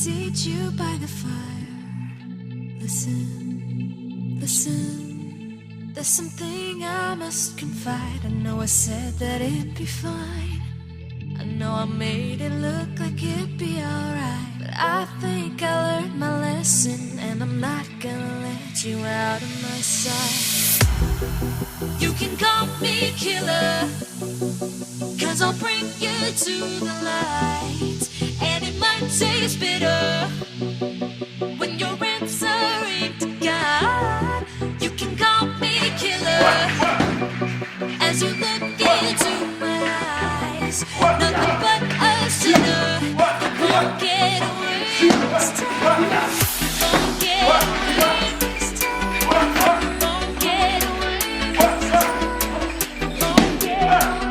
seat you by the fire. Listen, listen, there's something I must confide. I know I said that it'd be fine. I know I made it look like it'd be alright, but I think I learned my lesson, and I'm not gonna let you out of my sight. You can call me killer, 'cause I'll bring you to the light. And it might taste bitter when you're answering to God. You can call me killer as you look into my eyes. Nothing but a sinner that won't get away this time. Won't get away this time. Won't get away this time. Won't get away.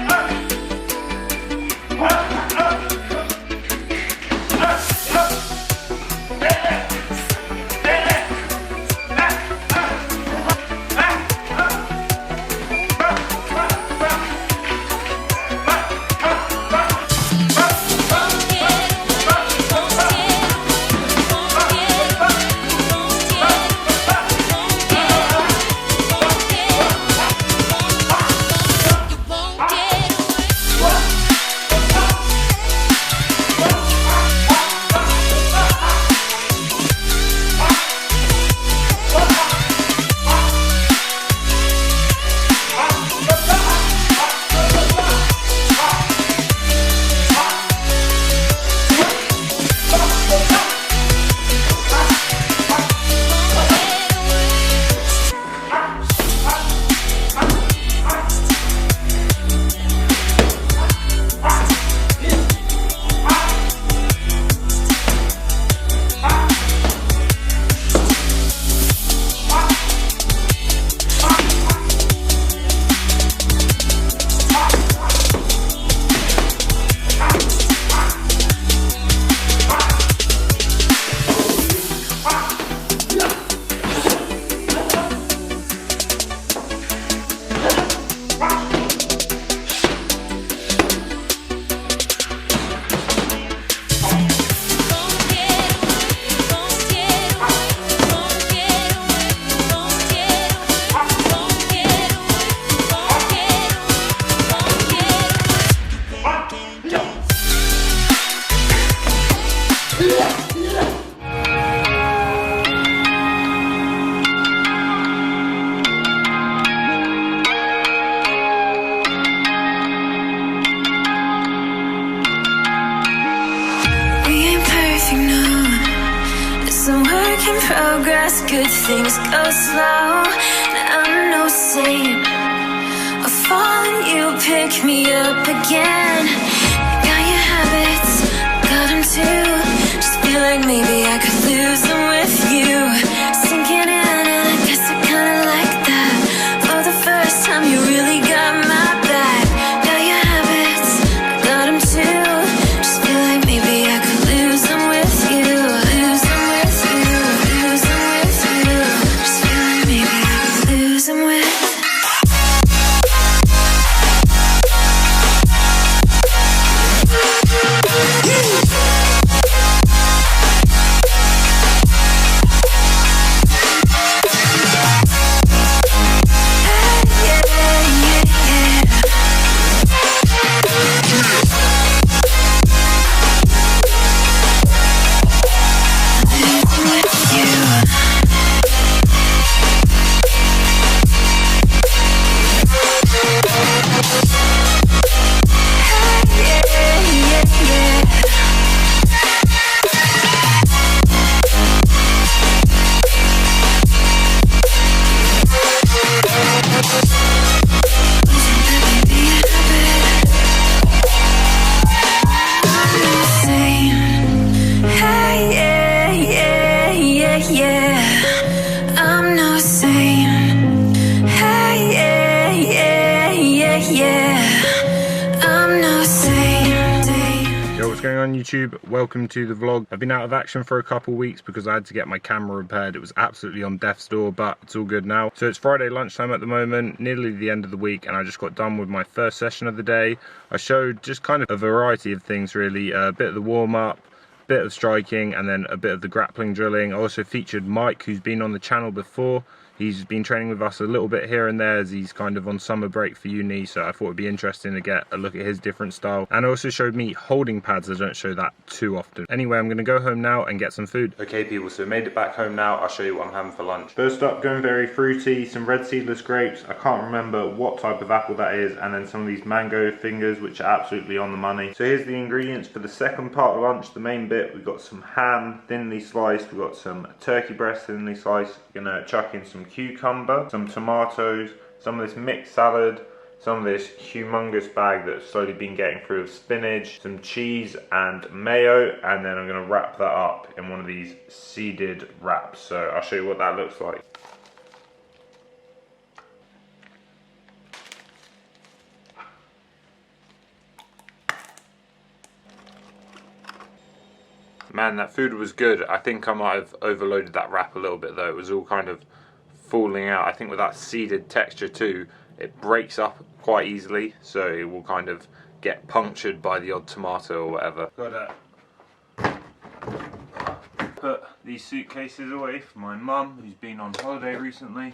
Progress, good things go slow. I'm no saint. I fall and you pick me up again. You got your habits, got them too. Just feel like maybe I could lose them with you. Sinking in, and I guess I kinda like that. For the first time, you really got my back. Got your habits, got them too. Just feel like maybe I could lose them with you. Lose them with you. Lose them with you. Just feel like maybe I could lose them with. On YouTube, welcome to the vlog. I've been out of action for a couple weeks because I had to get my camera repaired. It was absolutely on death's door, but it's all good now. So it's Friday lunchtime at the moment, nearly the end of the week, and I just got done with my first session of the day. I showed just kind of a variety of things really, a bit of the warm-up, bit of striking and then a bit of the grappling drilling. I also featured Mike, who's been on the channel before. He's been training with us a little bit here and there as he's kind of on summer break for uni, so I thought it'd be interesting to get a look at his different style. And also showed me holding pads. I don't show that too often. Anyway, I'm gonna go home now and get some food. Okay people, so made it back home now. I'll show you what I'm having for lunch. First up, going very fruity, some red seedless grapes. I can't remember what type of apple that is, and then some of these mango fingers, which are absolutely on the money. So here's the ingredients for the second part of lunch, the main bit. We've got some ham, thinly sliced. We've got some turkey breast, thinly sliced. We're gonna chuck in some cucumber, some tomatoes, some of this mixed salad, some of this humongous bag that's slowly been getting through of spinach, some cheese and mayo, and then I'm gonna wrap that up in one of these seeded wraps. So I'll show you what that looks like. Man, that food was good. I think I might have overloaded that wrap a little bit though. It was all kind of falling out. I think with that seeded texture too, it breaks up quite easily, so it will kind of get punctured by the odd tomato or whatever. Gotta put these suitcases away for my mum, who's been on holiday recently.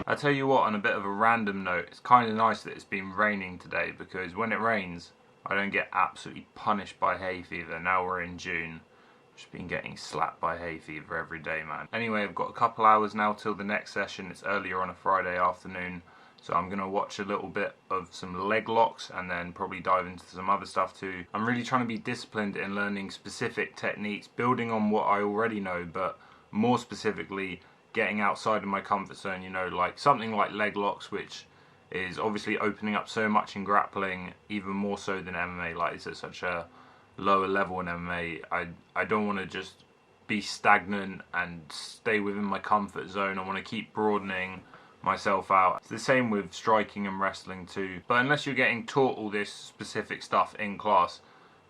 I tell you what, on a bit of a random note, it's kind of nice that it's been raining today, because when it rains I don't get absolutely punished by hay fever. Now we're in June, I've just been getting slapped by hay fever every day, man. Anyway, I've got a couple hours now till the next session. It's earlier on a Friday afternoon, so I'm going to watch a little bit of some leg locks and then probably dive into some other stuff too. I'm really trying to be disciplined in learning specific techniques, building on what I already know, but more specifically getting outside of my comfort zone, you know, like something like leg locks, which is obviously opening up so much in grappling, even more so than MMA. Like, it's at such a lower level in MMA. I don't want to just be stagnant and stay within my comfort zone. I want to keep broadening myself out. It's the same with striking and wrestling too. But unless you're getting taught all this specific stuff in class,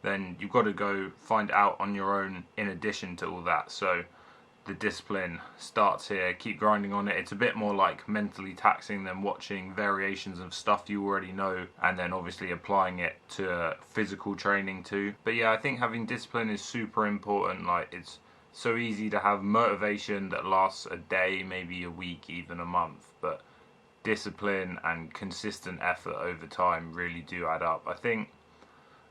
then you've got to go find out on your own in addition to all that. So the discipline starts here. Keep grinding on it. It's a bit more like mentally taxing than watching variations of stuff you already know and then obviously applying it to physical training too. But yeah, I think having discipline is super important. Like, it's so easy to have motivation that lasts a day, maybe a week, even a month, but discipline and consistent effort over time really do add up. I think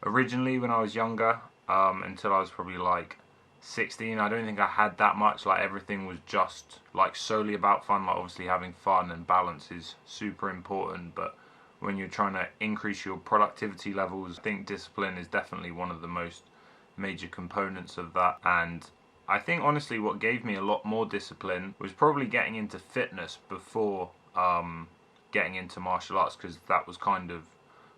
originally when I was younger, until I was probably like 16, I don't think I had that much. Like, everything was just like solely about fun. Like, obviously having fun and balance is super important, but when you're trying to increase your productivity levels, I think discipline is definitely one of the most major components of that. And I think honestly what gave me a lot more discipline was probably getting into fitness before getting into martial arts, because that was kind of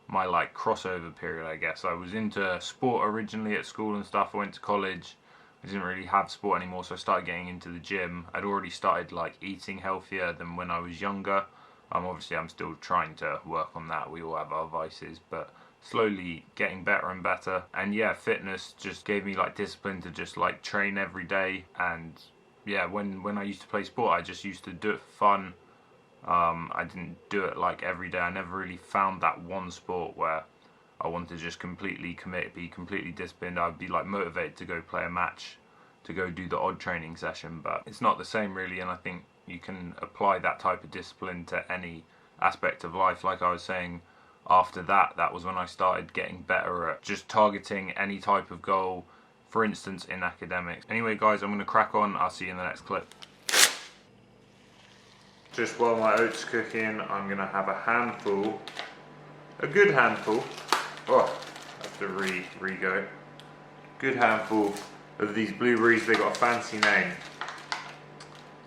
my like crossover period, I guess. I was into sport originally at school and stuff. I went to college, I didn't really have sport anymore, so I started getting into the gym. I'd already started like eating healthier than when I was younger. Obviously I'm still trying to work on that. We all have our vices, but slowly getting better and better. And yeah, fitness just gave me like discipline to just like train every day. And yeah, when I used to play sport, I just used to do it for fun. I didn't do it like every day. I never really found that one sport where I wanted to just completely commit, be completely disciplined. I'd be like motivated to go play a match, to go do the odd training session, but it's not the same really. And I think you can apply that type of discipline to any aspect of life. Like I was saying, after that was when I started getting better at just targeting any type of goal, for instance in academics. Anyway guys, I'm going to crack on. I'll see you in the next clip. Just while my oats are cooking, I'm going to have a handful, a good handful, oh, I have to re-go, good handful of these blueberries. They got a fancy name,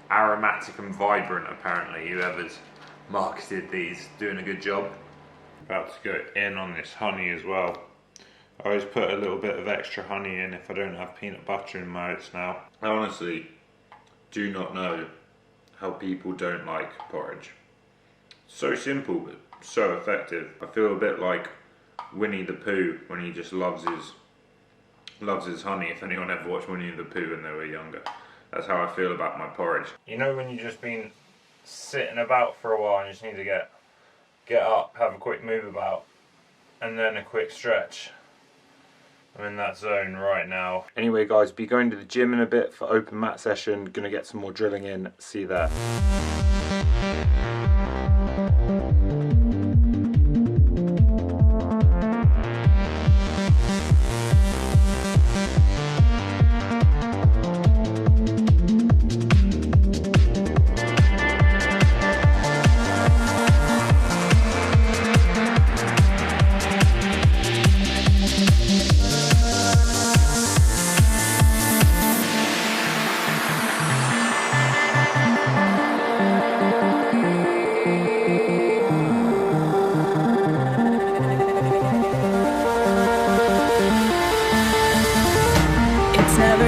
aromatic and vibrant apparently. Whoever's marketed these, doing a good job. About to go in on this honey as well. I always put a little bit of extra honey in if I don't have peanut butter in my oats now. I honestly do not know how people don't like porridge. So simple but so effective. I feel a bit like Winnie the Pooh when he just loves his honey. If anyone ever watched Winnie the Pooh when they were younger, That's how I feel about my porridge. You know when you've just been sitting about for a while and you just need to get up, have a quick move about, and then a quick stretch. I'm in that zone right now. Anyway guys, be going to the gym in a bit for open mat session. Gonna get some more drilling in. See you there.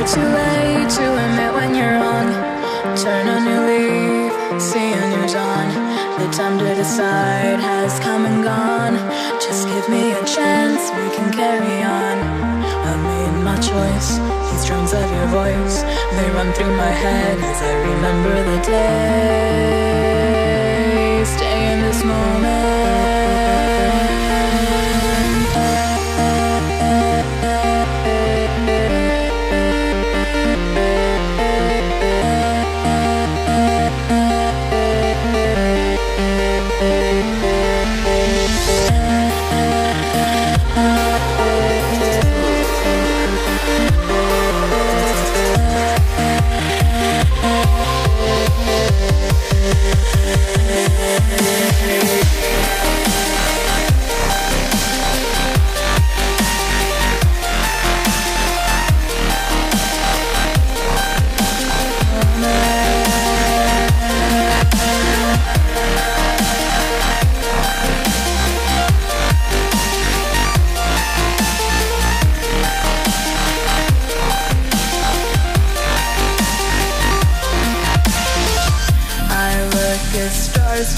Too late to admit when you're wrong. Turn a new leaf, see a new dawn. The time to decide has come and gone. Just give me a chance, we can carry on. I made my choice, these drums of your voice, they run through my head as I remember the day. Stay in this moment.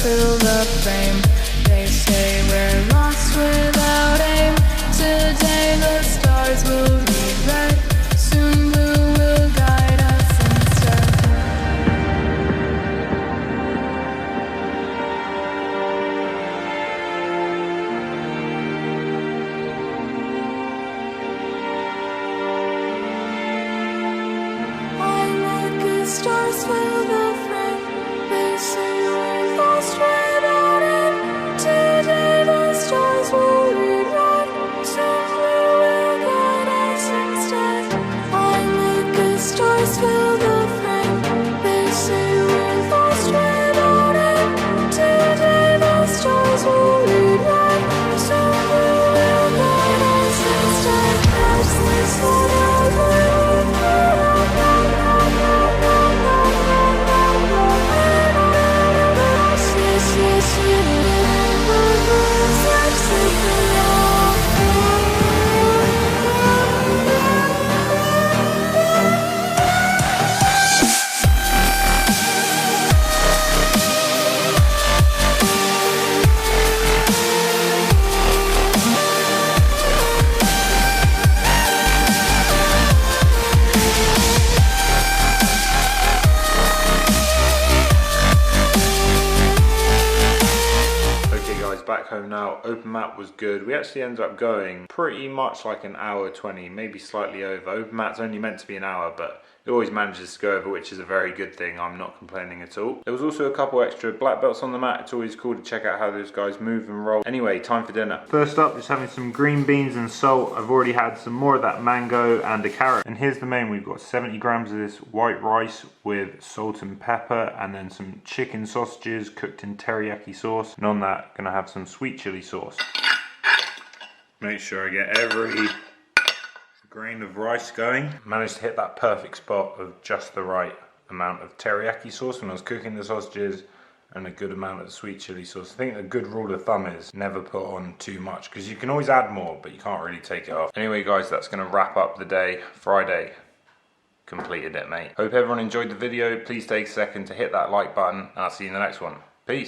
Fill the frame. They say we're lost without aim. Today the stars will read red. Soon blue will guide us instead. I look at stars fill the frame. They say we're lost without aim. Today the stars will rewrite. Soon blue will guide us instead. I look at stars fill the frame. They say we're lost without aim. Today the stars will rewrite. Soon blue will guide us instead. As this one I back home now. Open mat was good. We actually ended up going pretty much like an hour 20, maybe slightly over. Open mat's only meant to be an hour, but it always manages to go over, which is a very good thing. I'm not complaining at all. There was also a couple extra black belts on the mat. It's always cool to check out how those guys move and roll. Anyway, time for dinner. First up, just having some green beans and salt. I've already had some more of that mango and a carrot. And here's the main. We've got 70 grams of this white rice with salt and pepper, and then some chicken sausages cooked in teriyaki sauce. And on that, gonna have some sweet chili sauce. Make sure I get every grain of rice going. Managed to hit that perfect spot of just the right amount of teriyaki sauce when I was cooking the sausages, and a good amount of sweet chili sauce. I think a good rule of thumb is never put on too much, because you can always add more, but you can't really take it off. Anyway guys, that's gonna wrap up the day. Friday, completed it, mate. Hope everyone enjoyed the video. Please take a second to hit that like button, and I'll see you in the next one. Peace.